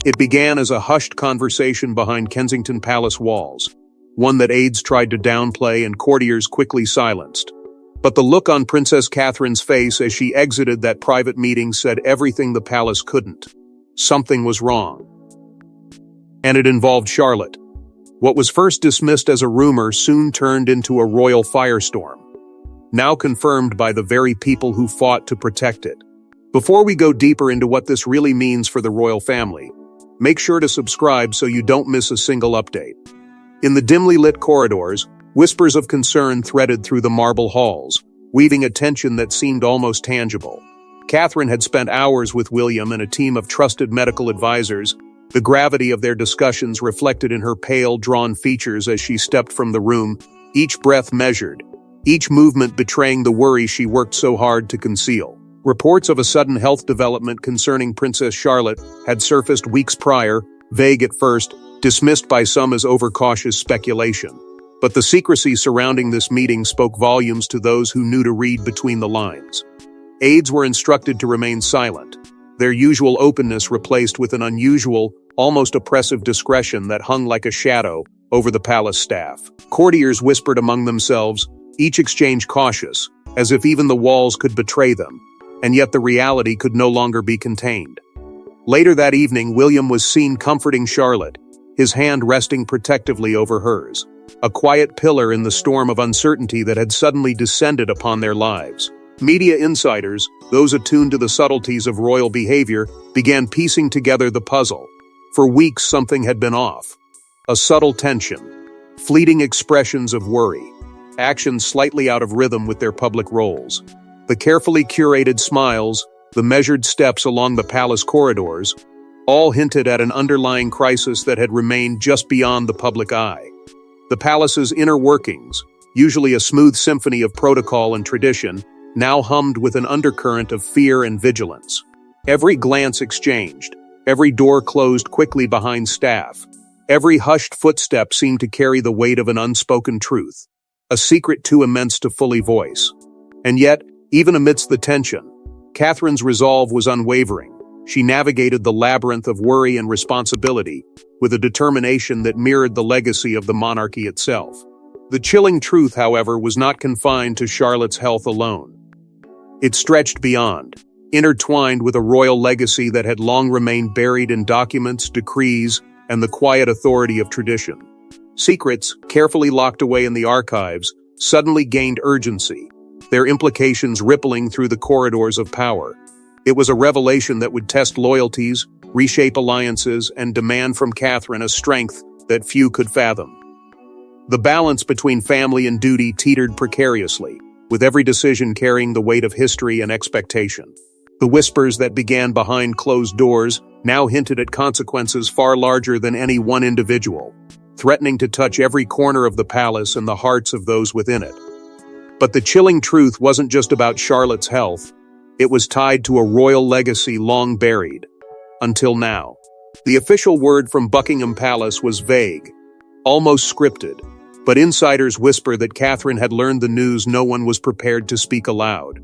It began as a hushed conversation behind Kensington Palace walls, one that aides tried to downplay and courtiers quickly silenced. But the look on Princess Catherine's face as she exited that private meeting said everything the palace couldn't. Something was wrong. And it involved Charlotte. What was first dismissed as a rumor soon turned into a royal firestorm, now confirmed by the very people who fought to protect it. Before we go deeper into what this really means for the royal family, make sure to subscribe so you don't miss a single update. In the dimly lit corridors, whispers of concern threaded through the marble halls, weaving a tension that seemed almost tangible. Catherine had spent hours with William and a team of trusted medical advisors, the gravity of their discussions reflected in her pale, drawn features as she stepped from the room, each breath measured, each movement betraying the worry she worked so hard to conceal. Reports of a sudden health development concerning Princess Charlotte had surfaced weeks prior, vague at first, dismissed by some as overcautious speculation. But the secrecy surrounding this meeting spoke volumes to those who knew to read between the lines. Aides were instructed to remain silent, their usual openness replaced with an unusual, almost oppressive discretion that hung like a shadow over the palace staff. Courtiers whispered among themselves, each exchange cautious, as if even the walls could betray them, and yet the reality could no longer be contained. Later that evening, William was seen comforting Charlotte, his hand resting protectively over hers, a quiet pillar in the storm of uncertainty that had suddenly descended upon their lives. Media insiders, those attuned to the subtleties of royal behavior, began piecing together the puzzle. For weeks something had been off. A subtle tension, fleeting expressions of worry, actions slightly out of rhythm with their public roles. The carefully curated smiles, the measured steps along the palace corridors, all hinted at an underlying crisis that had remained just beyond the public eye. The palace's inner workings, usually a smooth symphony of protocol and tradition, now hummed with an undercurrent of fear and vigilance. Every glance exchanged, every door closed quickly behind staff, every hushed footstep seemed to carry the weight of an unspoken truth, a secret too immense to fully voice. And yet, even amidst the tension, Catherine's resolve was unwavering. She navigated the labyrinth of worry and responsibility with a determination that mirrored the legacy of the monarchy itself. The chilling truth, however, was not confined to Charlotte's health alone. It stretched beyond, intertwined with a royal legacy that had long remained buried in documents, decrees, and the quiet authority of tradition. Secrets, carefully locked away in the archives, suddenly gained urgency, their implications rippling through the corridors of power. It was a revelation that would test loyalties, reshape alliances, and demand from Catherine a strength that few could fathom. The balance between family and duty teetered precariously, with every decision carrying the weight of history and expectation. The whispers that began behind closed doors now hinted at consequences far larger than any one individual, threatening to touch every corner of the palace and the hearts of those within it. But the chilling truth wasn't just about Charlotte's health. It was tied to a royal legacy long buried. Until now. The official word from Buckingham Palace was vague, almost scripted, but insiders whisper that Catherine had learned the news no one was prepared to speak aloud.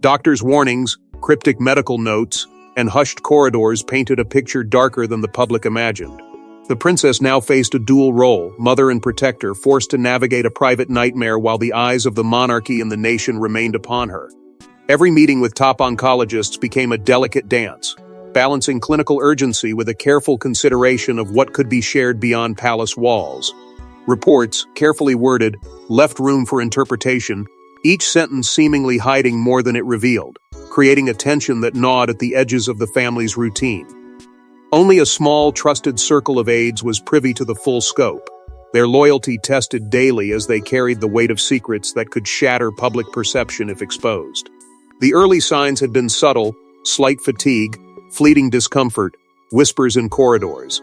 Doctors' warnings, cryptic medical notes, and hushed corridors painted a picture darker than the public imagined. The princess now faced a dual role, mother and protector, forced to navigate a private nightmare while the eyes of the monarchy and the nation remained upon her. Every meeting with top oncologists became a delicate dance, balancing clinical urgency with a careful consideration of what could be shared beyond palace walls. Reports, carefully worded, left room for interpretation, each sentence seemingly hiding more than it revealed, creating a tension that gnawed at the edges of the family's routine. Only a small, trusted circle of aides was privy to the full scope, their loyalty tested daily as they carried the weight of secrets that could shatter public perception if exposed. The early signs had been subtle, slight fatigue, fleeting discomfort, whispers in corridors.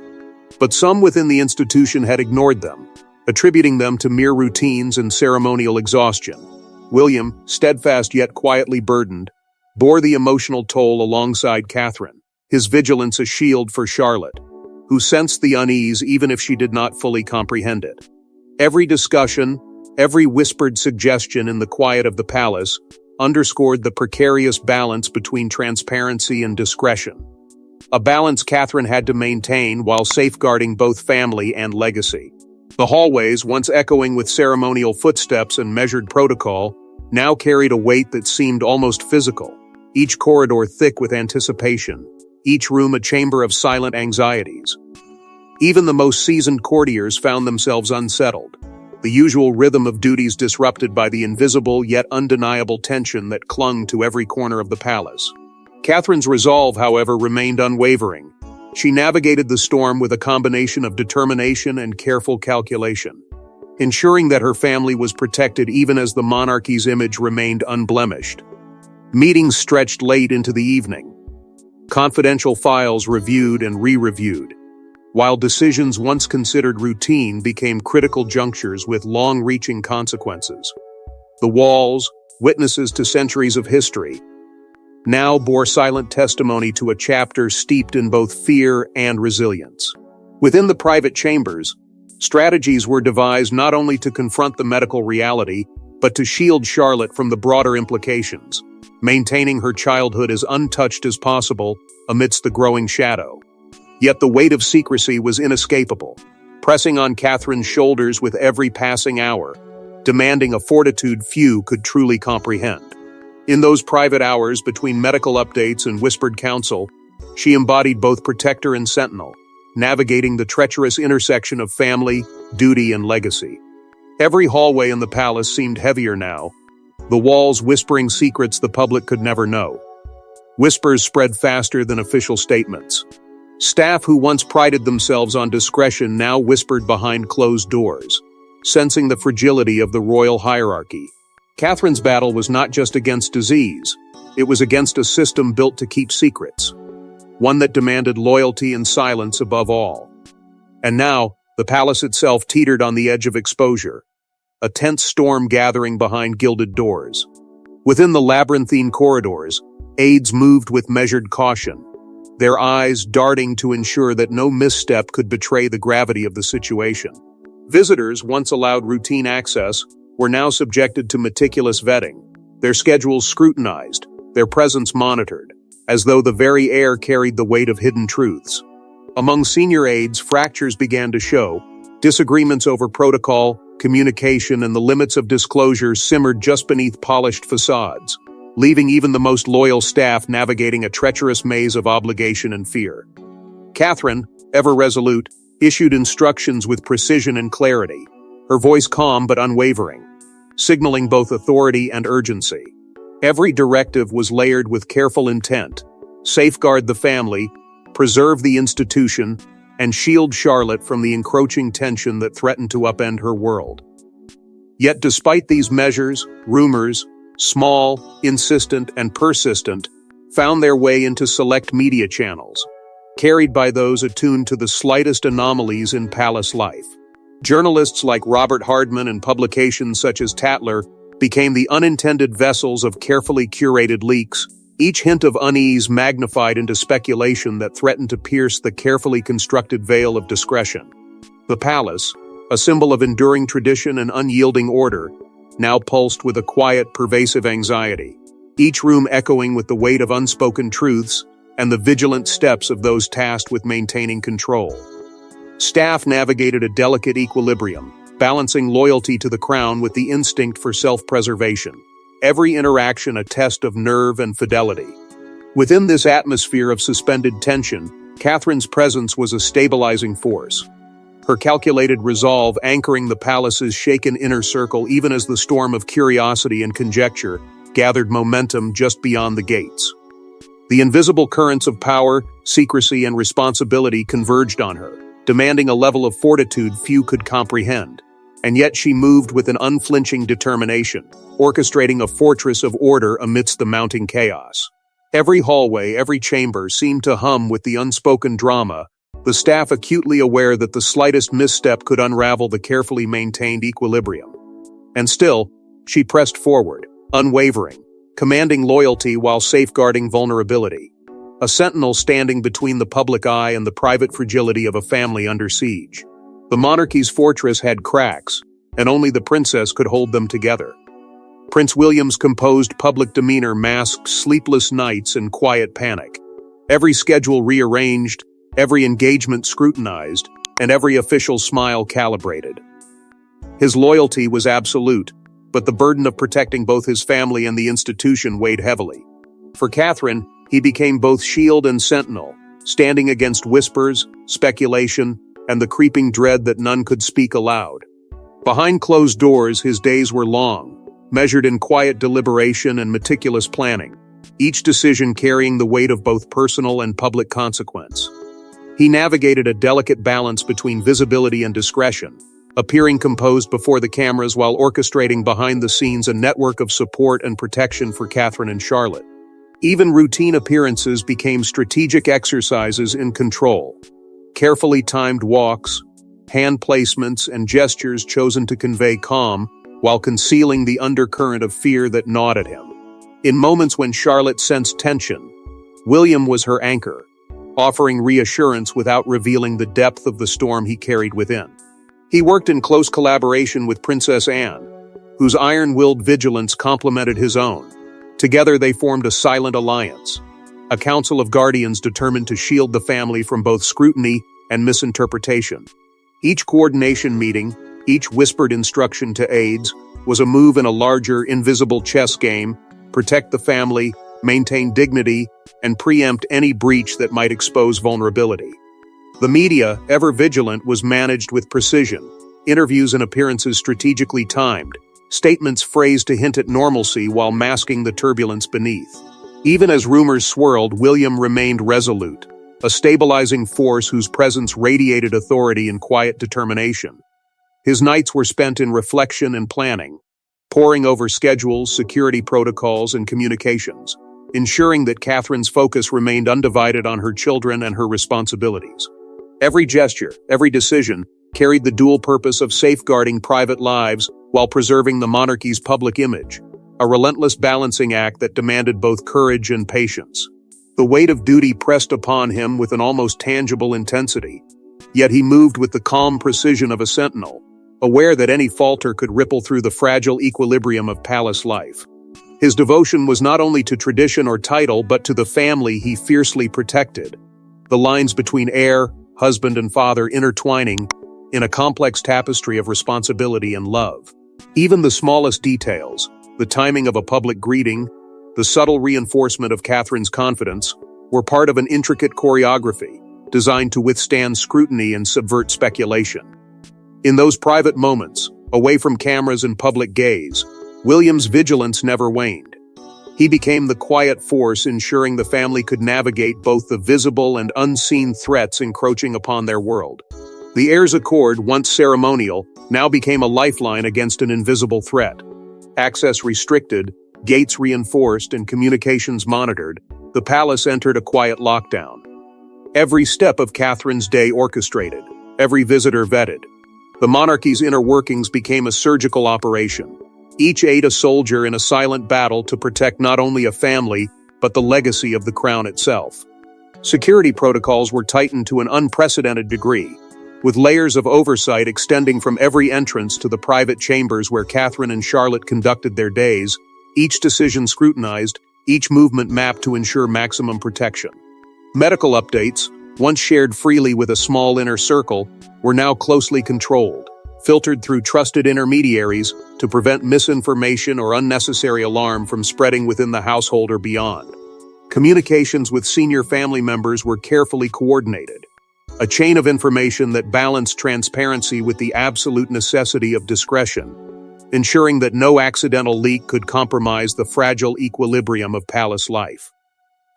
But some within the institution had ignored them, attributing them to mere routines and ceremonial exhaustion. William, steadfast yet quietly burdened, bore the emotional toll alongside Catherine, his vigilance a shield for Charlotte, who sensed the unease even if she did not fully comprehend it. Every discussion, every whispered suggestion in the quiet of the palace underscored the precarious balance between transparency and discretion. a balance Catherine had to maintain while safeguarding both family and legacy. The hallways, once echoing with ceremonial footsteps and measured protocol, now carried a weight that seemed almost physical, each corridor thick with anticipation, each room a chamber of silent anxieties. Even the most seasoned courtiers found themselves unsettled, the usual rhythm of duties disrupted by the invisible yet undeniable tension that clung to every corner of the palace. Catherine's resolve, however, remained unwavering. She navigated the storm with a combination of determination and careful calculation, ensuring that her family was protected even as the monarchy's image remained unblemished. Meetings stretched late into the evening. Confidential files reviewed and re-reviewed, while decisions once considered routine became critical junctures with long-reaching consequences. The walls, witnesses to centuries of history, now bore silent testimony to a chapter steeped in both fear and resilience. Within the private chambers, strategies were devised not only to confront the medical reality, but to shield Charlotte from the broader implications, maintaining her childhood as untouched as possible amidst the growing shadow. Yet the weight of secrecy was inescapable, pressing on Catherine's shoulders with every passing hour, demanding a fortitude few could truly comprehend. In those private hours between medical updates and whispered counsel, she embodied both protector and sentinel, navigating the treacherous intersection of family, duty, and legacy. Every hallway in the palace seemed heavier now, the walls whispering secrets the public could never know. Whispers spread faster than official statements. Staff who once prided themselves on discretion now whispered behind closed doors, sensing the fragility of the royal hierarchy. Catherine's battle was not just against disease, it was against a system built to keep secrets, one that demanded loyalty and silence above all. And now, the palace itself teetered on the edge of exposure, a tense storm gathering behind gilded doors. Within the labyrinthine corridors, aides moved with measured caution, their eyes darting to ensure that no misstep could betray the gravity of the situation. Visitors, once allowed routine access, were now subjected to meticulous vetting, their schedules scrutinized, their presence monitored, as though the very air carried the weight of hidden truths. Among senior aides, fractures began to show. Disagreements over protocol, communication, and the limits of disclosure simmered just beneath polished facades, leaving even the most loyal staff navigating a treacherous maze of obligation and fear. Catherine, ever resolute, issued instructions with precision and clarity, her voice calm but unwavering, signaling both authority and urgency. Every directive was layered with careful intent: safeguard the family, preserve the institution, and shield Charlotte from the encroaching tension that threatened to upend her world. Yet despite these measures, rumors, small, insistent, and persistent, found their way into select media channels, carried by those attuned to the slightest anomalies in palace life. Journalists like Robert Hardman and publications such as Tatler became the unintended vessels of carefully curated leaks, each hint of unease magnified into speculation that threatened to pierce the carefully constructed veil of discretion. The palace, a symbol of enduring tradition and unyielding order, now pulsed with a quiet, pervasive anxiety, each room echoing with the weight of unspoken truths and the vigilant steps of those tasked with maintaining control. Staff navigated a delicate equilibrium, balancing loyalty to the crown with the instinct for self-preservation, every interaction a test of nerve and fidelity. Within this atmosphere of suspended tension, Catherine's presence was a stabilizing force, her calculated resolve anchoring the palace's shaken inner circle even as the storm of curiosity and conjecture gathered momentum just beyond the gates. The invisible currents of power, secrecy, and responsibility converged on her, demanding a level of fortitude few could comprehend. And yet she moved with an unflinching determination, orchestrating a fortress of order amidst the mounting chaos. Every hallway, every chamber seemed to hum with the unspoken drama, the staff acutely aware that the slightest misstep could unravel the carefully maintained equilibrium. And still, she pressed forward, unwavering, commanding loyalty while safeguarding vulnerability. A sentinel standing between the public eye and the private fragility of a family under siege. The monarchy's fortress had cracks, and only the princess could hold them together. Prince William's composed public demeanor masked sleepless nights and quiet panic, Every schedule rearranged, every engagement scrutinized, and every official smile calibrated. His loyalty was absolute, but the burden of protecting both his family and the institution weighed heavily. For Catherine, he became both shield and sentinel, standing against whispers, speculation, and the creeping dread that none could speak aloud. Behind closed doors, his days were long, measured in quiet deliberation and meticulous planning, each decision carrying the weight of both personal and public consequence. He navigated a delicate balance between visibility and discretion, appearing composed before the cameras while orchestrating behind the scenes a network of support and protection for Catherine and Charlotte. Even routine appearances became strategic exercises in control. Carefully timed walks, hand placements, and gestures chosen to convey calm while concealing the undercurrent of fear that gnawed at him. In moments when Charlotte sensed tension, William was her anchor, offering reassurance without revealing the depth of the storm he carried within. He worked in close collaboration with Princess Anne, whose iron-willed vigilance complemented his own. Together they formed a silent alliance, a council of guardians determined to shield the family from both scrutiny and misinterpretation. Each coordination meeting, each whispered instruction to aides, was a move in a larger, invisible chess game: protect the family, maintain dignity, and preempt any breach that might expose vulnerability. The media, ever vigilant, was managed with precision, interviews and appearances strategically timed, statements phrased to hint at normalcy while masking the turbulence beneath. Even as rumors swirled, William remained resolute, a stabilizing force whose presence radiated authority and quiet determination. His nights were spent in reflection and planning, poring over schedules, security protocols, and communications, ensuring that Catherine's focus remained undivided on her children and her responsibilities. Every gesture, every decision, carried the dual purpose of safeguarding private lives while preserving the monarchy's public image, a relentless balancing act that demanded both courage and patience. The weight of duty pressed upon him with an almost tangible intensity, yet he moved with the calm precision of a sentinel, aware that any falter could ripple through the fragile equilibrium of palace life. His devotion was not only to tradition or title, but to the family he fiercely protected, the lines between heir, husband, and father intertwining in a complex tapestry of responsibility and love. Even the smallest details, the timing of a public greeting, the subtle reinforcement of Catherine's confidence, were part of an intricate choreography designed to withstand scrutiny and subvert speculation. In those private moments, away from cameras and public gaze, William's vigilance never waned. He became the quiet force ensuring the family could navigate both the visible and unseen threats encroaching upon their world. The heir's accord, once ceremonial, now became a lifeline against an invisible threat. Access restricted, gates reinforced, and communications monitored, the palace entered a quiet lockdown. Every step of Catherine's day orchestrated, every visitor vetted. The monarchy's inner workings became a surgical operation, each aide a soldier in a silent battle to protect not only a family, but the legacy of the crown itself. Security protocols were tightened to an unprecedented degree, with layers of oversight extending from every entrance to the private chambers where Catherine and Charlotte conducted their days, each decision scrutinized, each movement mapped to ensure maximum protection. Medical updates, once shared freely with a small inner circle, were now closely controlled, filtered through trusted intermediaries to prevent misinformation or unnecessary alarm from spreading within the household or beyond. Communications with senior family members were carefully coordinated, a chain of information that balanced transparency with the absolute necessity of discretion, ensuring that no accidental leak could compromise the fragile equilibrium of palace life.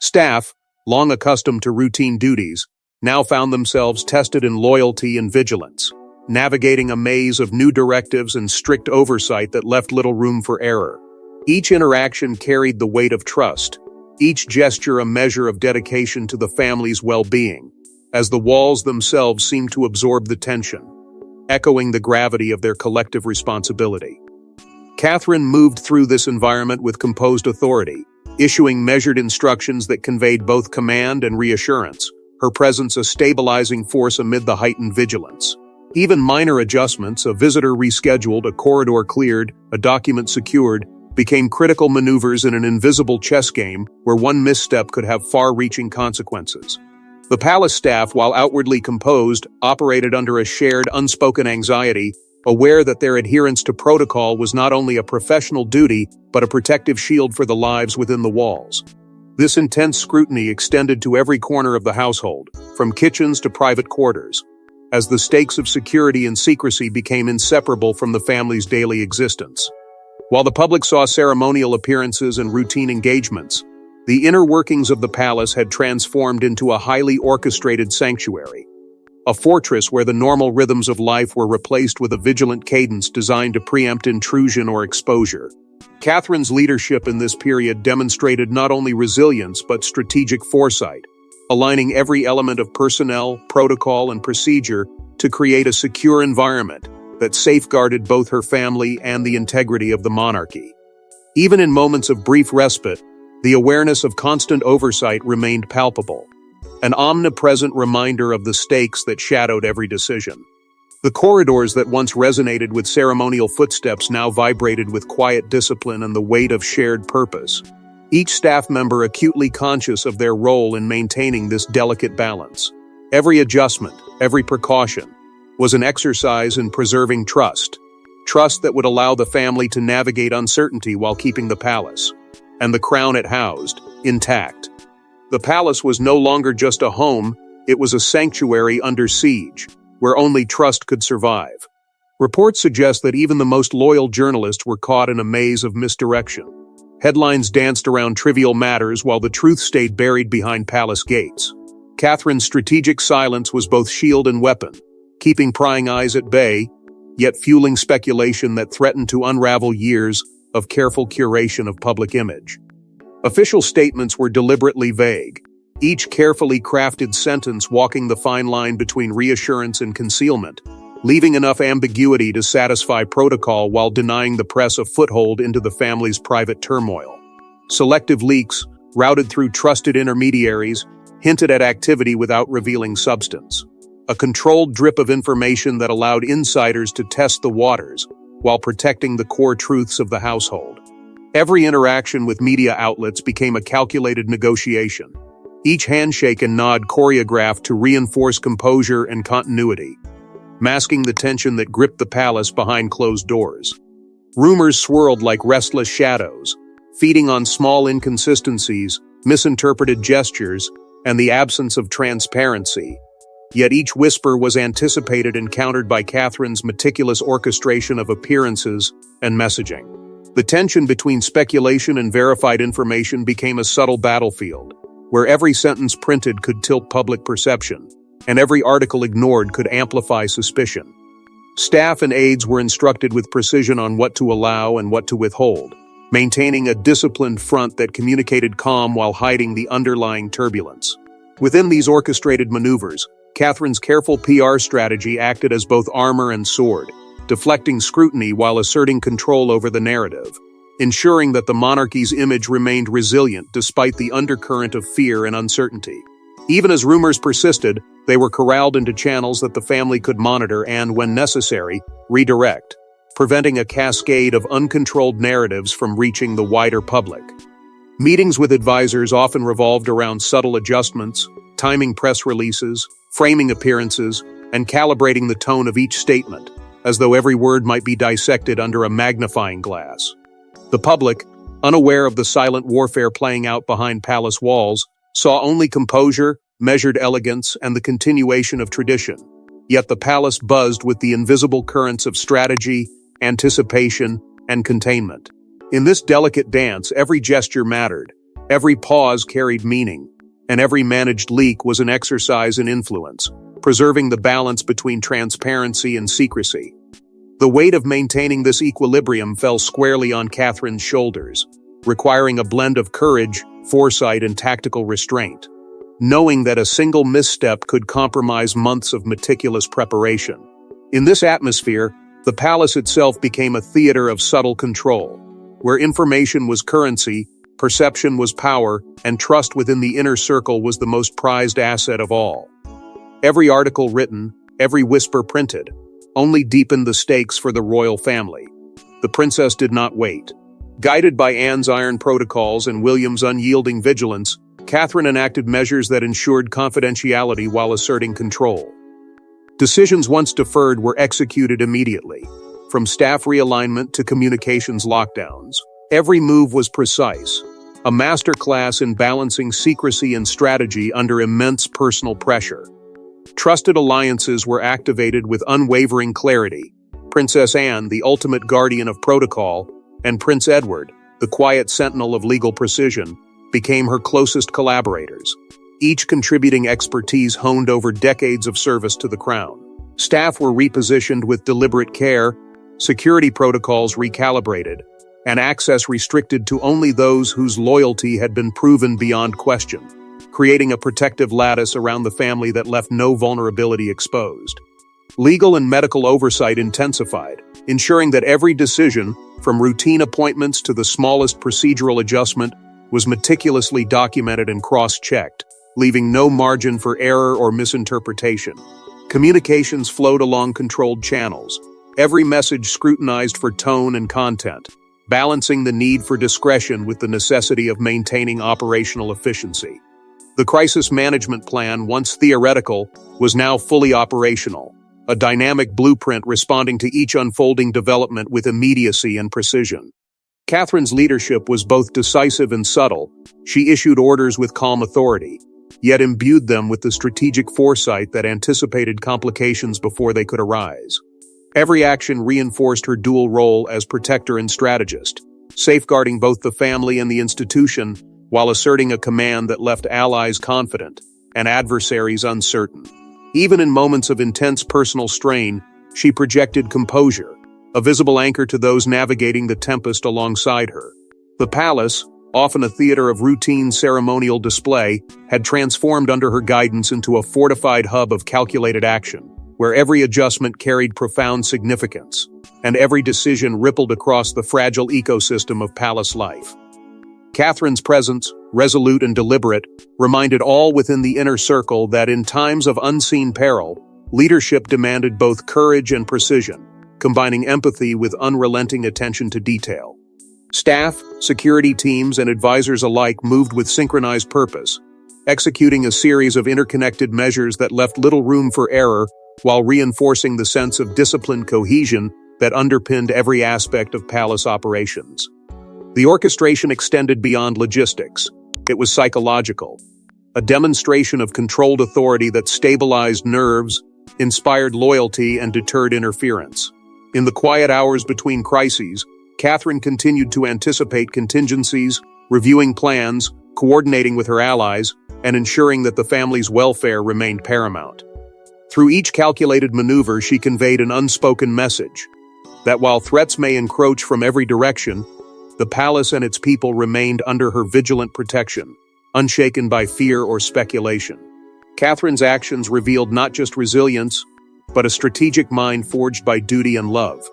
Staff, long accustomed to routine duties, now found themselves tested in loyalty and vigilance, navigating a maze of new directives and strict oversight that left little room for error. Each interaction carried the weight of trust, each gesture a measure of dedication to the family's well-being, as the walls themselves seemed to absorb the tension, echoing the gravity of their collective responsibility. Catherine moved through this environment with composed authority, issuing measured instructions that conveyed both command and reassurance, her presence a stabilizing force amid the heightened vigilance. Even minor adjustments, a visitor rescheduled, a corridor cleared, a document secured, became critical maneuvers in an invisible chess game where one misstep could have far-reaching consequences. The palace staff, while outwardly composed, operated under a shared, unspoken anxiety, aware that their adherence to protocol was not only a professional duty, but a protective shield for the lives within the walls. This intense scrutiny extended to every corner of the household, from kitchens to private quarters, as the stakes of security and secrecy became inseparable from the family's daily existence. While the public saw ceremonial appearances and routine engagements, the inner workings of the palace had transformed into a highly orchestrated sanctuary, a fortress where the normal rhythms of life were replaced with a vigilant cadence designed to preempt intrusion or exposure. Catherine's leadership in this period demonstrated not only resilience but strategic foresight, aligning every element of personnel, protocol, and procedure to create a secure environment that safeguarded both her family and the integrity of the monarchy. Even in moments of brief respite, the awareness of constant oversight remained palpable, an omnipresent reminder of the stakes that shadowed every decision. The corridors that once resonated with ceremonial footsteps now vibrated with quiet discipline and the weight of shared purpose, each staff member acutely conscious of their role in maintaining this delicate balance. Every adjustment, every precaution, was an exercise in preserving trust that would allow the family to navigate uncertainty while keeping the palace, and the crown it housed, intact. The palace was no longer just a home, it was a sanctuary under siege, where only trust could survive. Reports suggest that even the most loyal journalists were caught in a maze of misdirection. Headlines danced around trivial matters while the truth stayed buried behind palace gates. Catherine's strategic silence was both shield and weapon, keeping prying eyes at bay, yet fueling speculation that threatened to unravel years of careful curation of public image. Official statements were deliberately vague, each carefully crafted sentence walking the fine line between reassurance and concealment, leaving enough ambiguity to satisfy protocol while denying the press a foothold into the family's private turmoil. Selective leaks, routed through trusted intermediaries, hinted at activity without revealing substance. A controlled drip of information that allowed insiders to test the waters while protecting the core truths of the household. Every interaction with media outlets became a calculated negotiation, each handshake and nod choreographed to reinforce composure and continuity, masking the tension that gripped the palace behind closed doors. Rumors swirled like restless shadows, feeding on small inconsistencies, misinterpreted gestures, and the absence of transparency. Yet each whisper was anticipated and countered by Catherine's meticulous orchestration of appearances and messaging. The tension between speculation and verified information became a subtle battlefield, where every sentence printed could tilt public perception, and every article ignored could amplify suspicion. Staff and aides were instructed with precision on what to allow and what to withhold, maintaining a disciplined front that communicated calm while hiding the underlying turbulence. Within these orchestrated maneuvers, Catherine's careful PR strategy acted as both armor and sword, deflecting scrutiny while asserting control over the narrative, ensuring that the monarchy's image remained resilient despite the undercurrent of fear and uncertainty. Even as rumors persisted, they were corralled into channels that the family could monitor and, when necessary, redirect, preventing a cascade of uncontrolled narratives from reaching the wider public. Meetings with advisors often revolved around subtle adjustments, timing press releases, framing appearances, and calibrating the tone of each statement, as though every word might be dissected under a magnifying glass. The public, unaware of the silent warfare playing out behind palace walls, saw only composure, measured elegance, and the continuation of tradition. Yet the palace buzzed with the invisible currents of strategy, anticipation, and containment. In this delicate dance, every gesture mattered, every pause carried meaning, and every managed leak was an exercise in influence, preserving the balance between transparency and secrecy. The weight of maintaining this equilibrium fell squarely on Catherine's shoulders, requiring a blend of courage, foresight, and tactical restraint, knowing that a single misstep could compromise months of meticulous preparation. In this atmosphere, the palace itself became a theater of subtle control, where information was currency, perception was power, and trust within the inner circle was the most prized asset of all. Every article written, every whisper printed, only deepened the stakes for the royal family. The princess did not wait. Guided by Anne's iron protocols and William's unyielding vigilance, Catherine enacted measures that ensured confidentiality while asserting control. Decisions once deferred were executed immediately, from staff realignment to communications lockdowns. Every move was precise, a masterclass in balancing secrecy and strategy under immense personal pressure. Trusted alliances were activated with unwavering clarity. Princess Anne, the ultimate guardian of protocol, and Prince Edward, the quiet sentinel of legal precision, became her closest collaborators, each contributing expertise honed over decades of service to the crown. Staff were repositioned with deliberate care, security protocols recalibrated, and access restricted to only those whose loyalty had been proven beyond question, creating a protective lattice around the family that left no vulnerability exposed. Legal and medical oversight intensified, ensuring that every decision, from routine appointments to the smallest procedural adjustment, was meticulously documented and cross-checked, leaving no margin for error or misinterpretation. Communications flowed along controlled channels, every message scrutinized for tone and content, balancing the need for discretion with the necessity of maintaining operational efficiency. The crisis management plan, once theoretical, was now fully operational, a dynamic blueprint responding to each unfolding development with immediacy and precision. Catherine's leadership was both decisive and subtle. She issued orders with calm authority, yet imbued them with the strategic foresight that anticipated complications before they could arise. Every action reinforced her dual role as protector and strategist, safeguarding both the family and the institution while asserting a command that left allies confident and adversaries uncertain. Even in moments of intense personal strain, she projected composure, a visible anchor to those navigating the tempest alongside her. The palace, often a theater of routine ceremonial display, had transformed under her guidance into a fortified hub of calculated action, where every adjustment carried profound significance, and every decision rippled across the fragile ecosystem of palace life. Catherine's presence, resolute and deliberate, reminded all within the inner circle that in times of unseen peril, leadership demanded both courage and precision, combining empathy with unrelenting attention to detail. Staff, security teams, and advisors alike moved with synchronized purpose, executing a series of interconnected measures that left little room for error while reinforcing the sense of disciplined cohesion that underpinned every aspect of palace operations. The orchestration extended beyond logistics. It was psychological, a demonstration of controlled authority that stabilized nerves, inspired loyalty, and deterred interference. In the quiet hours between crises, Catherine continued to anticipate contingencies, reviewing plans, coordinating with her allies, and ensuring that the family's welfare remained paramount. Through each calculated maneuver, she conveyed an unspoken message, that while threats may encroach from every direction, the palace and its people remained under her vigilant protection, unshaken by fear or speculation. Catherine's actions revealed not just resilience, but a strategic mind forged by duty and love.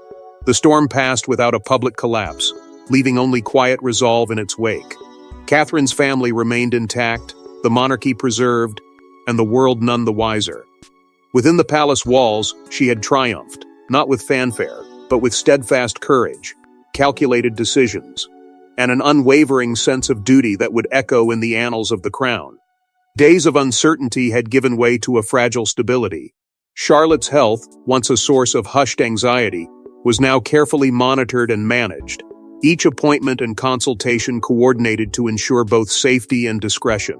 The storm passed without a public collapse, leaving only quiet resolve in its wake. Catherine's family remained intact, the monarchy preserved, and the world none the wiser. Within the palace walls, she had triumphed, not with fanfare, but with steadfast courage, calculated decisions, and an unwavering sense of duty that would echo in the annals of the crown. Days of uncertainty had given way to a fragile stability. Charlotte's health, once a source of hushed anxiety, was now carefully monitored and managed, each appointment and consultation coordinated to ensure both safety and discretion.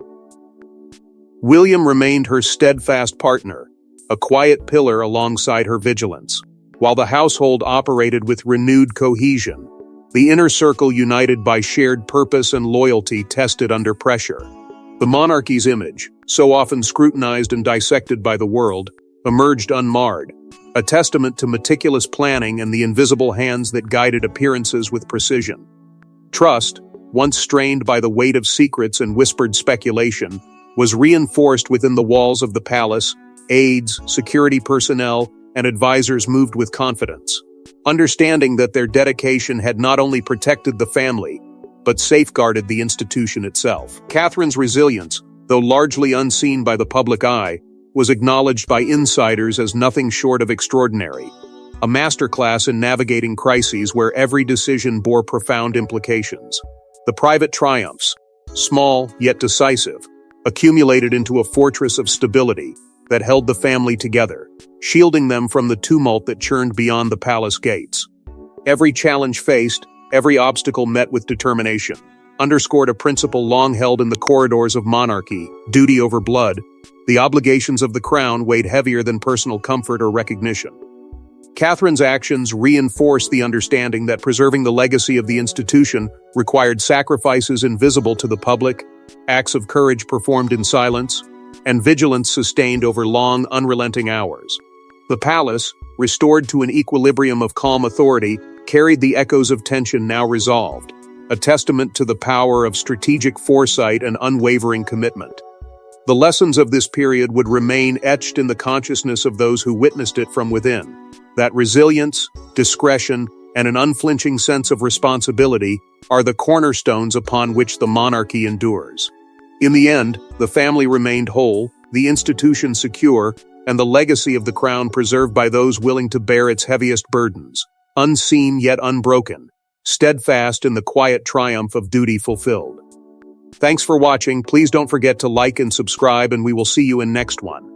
William remained her steadfast partner, a quiet pillar alongside her vigilance. While the household operated with renewed cohesion, the inner circle united by shared purpose and loyalty tested under pressure. The monarchy's image, so often scrutinized and dissected by the world, emerged unmarred, a testament to meticulous planning and the invisible hands that guided appearances with precision. Trust, once strained by the weight of secrets and whispered speculation, was reinforced within the walls of the palace. Aides, security personnel, and advisors moved with confidence, understanding that their dedication had not only protected the family, but safeguarded the institution itself. Catherine's resilience, though largely unseen by the public eye, was acknowledged by insiders as nothing short of extraordinary. a masterclass in navigating crises where every decision bore profound implications. The private triumphs, small yet decisive, accumulated into a fortress of stability that held the family together, shielding them from the tumult that churned beyond the palace gates. Every challenge faced, every obstacle met with determination, underscored a principle long held in the corridors of monarchy: duty over blood. The obligations of the crown weighed heavier than personal comfort or recognition. Catherine's actions reinforced the understanding that preserving the legacy of the institution required sacrifices invisible to the public, acts of courage performed in silence, and vigilance sustained over long, unrelenting hours. The palace, restored to an equilibrium of calm authority, carried the echoes of tension now resolved, a testament to the power of strategic foresight and unwavering commitment. The lessons of this period would remain etched in the consciousness of those who witnessed it from within. That resilience, discretion, and an unflinching sense of responsibility are the cornerstones upon which the monarchy endures. In the end, the family remained whole, the institution secure, and the legacy of the crown preserved by those willing to bear its heaviest burdens, unseen yet unbroken, steadfast in the quiet triumph of duty fulfilled. Thanks for watching. Please don't forget to like and subscribe, and we will see you in next one.